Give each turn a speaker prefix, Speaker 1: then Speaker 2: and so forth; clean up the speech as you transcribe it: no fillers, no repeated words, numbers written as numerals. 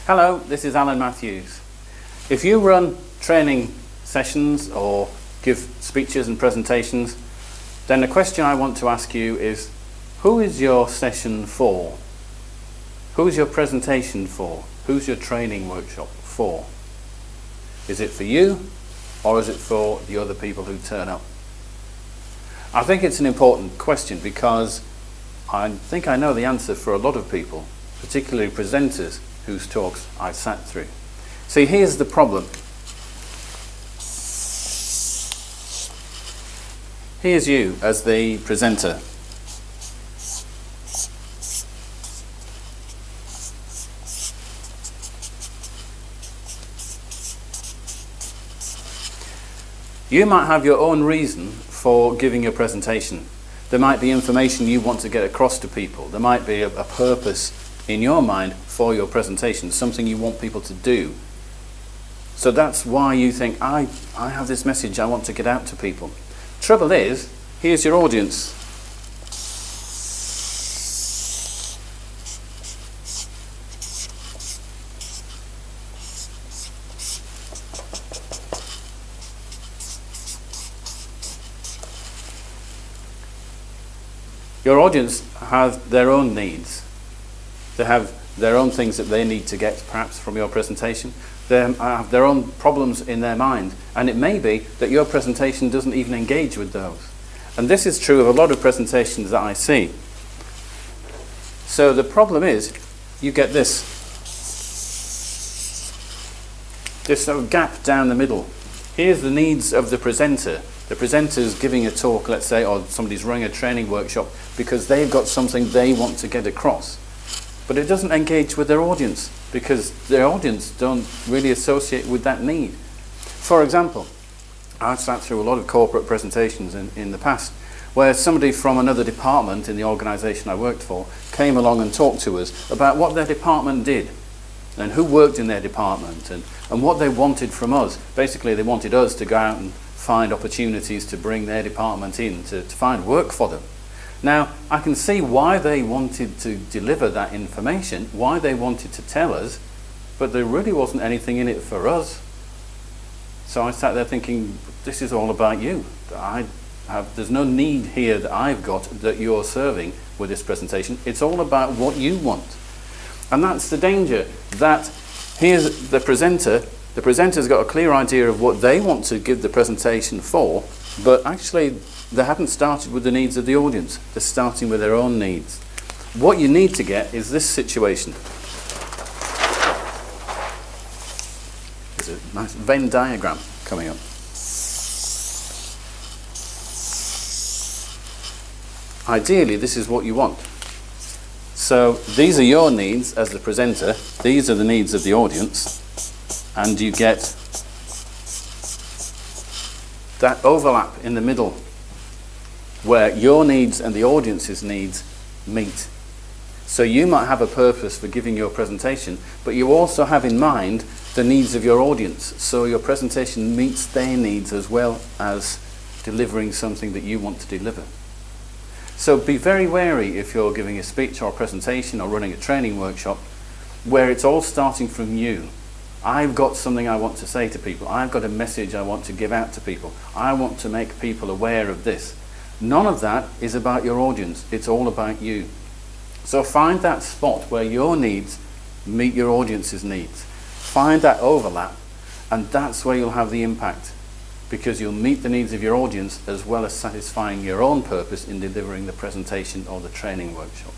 Speaker 1: Hello, this is Alan Matthews. If you run training sessions or give speeches and presentations, then the question I want to ask you is, who is your session for? Who's your presentation for? Who's your training workshop for? Is it for you, or is it for the other people who turn up? I think it's an important question because I think I know the answer for a lot of people, particularly presenters whose talks I've sat through. See, here's the problem. Here's you as the presenter. You might have your own reason for giving your presentation. There might be information you want to get across to people. There might be a purpose in your mind for your presentation, something you want people to do. So that's why you think, I have this message I want to get out to people. Trouble is, here's your audience. Your audience have their own needs. They have their own things that they need to get perhaps from your presentation. They have their own problems in their mind, and it may be that your presentation doesn't even engage with those. And this is true of a lot of presentations that I see. So the problem is, you get this sort of gap down the middle. Here's the needs of the presenter. The presenter's giving a talk, let's say, or somebody's running a training workshop because they've got something they want to get across. But it doesn't engage with their audience because their audience don't really associate with that need. For example, I've sat through a lot of corporate presentations in the past where somebody from another department in the organisation I worked for came along and talked to us about what their department did and who worked in their department and what they wanted from us. Basically, they wanted us to go out and find opportunities to bring their department in, to find work for them. Now, I can see why they wanted to deliver that information, why they wanted to tell us, but there really wasn't anything in it for us. So I sat there thinking, this is all about you. There's no need here that I've got that you're serving with this presentation. It's all about what you want. And that's the danger, that here's the presenter. The presenter's got a clear idea of what they want to give the presentation for, but actually they haven't started with the needs of the audience. They're starting with their own needs. What you need to get is this situation. There's a nice Venn diagram coming up. Ideally, this is what you want. So these are your needs as the presenter. These are the needs of the audience. And you get that overlap in the middle where your needs and the audience's needs meet. So you might have a purpose for giving your presentation, but you also have in mind the needs of your audience. So your presentation meets their needs as well as delivering something that you want to deliver. So be very wary if you're giving a speech or a presentation or running a training workshop where it's all starting from you. I've got something I want to say to people. I've got a message I want to give out to people. I want to make people aware of this. None of that is about your audience. It's all about you. So find that spot where your needs meet your audience's needs. Find that overlap, and that's where you'll have the impact, because you'll meet the needs of your audience as well as satisfying your own purpose in delivering the presentation or the training workshop.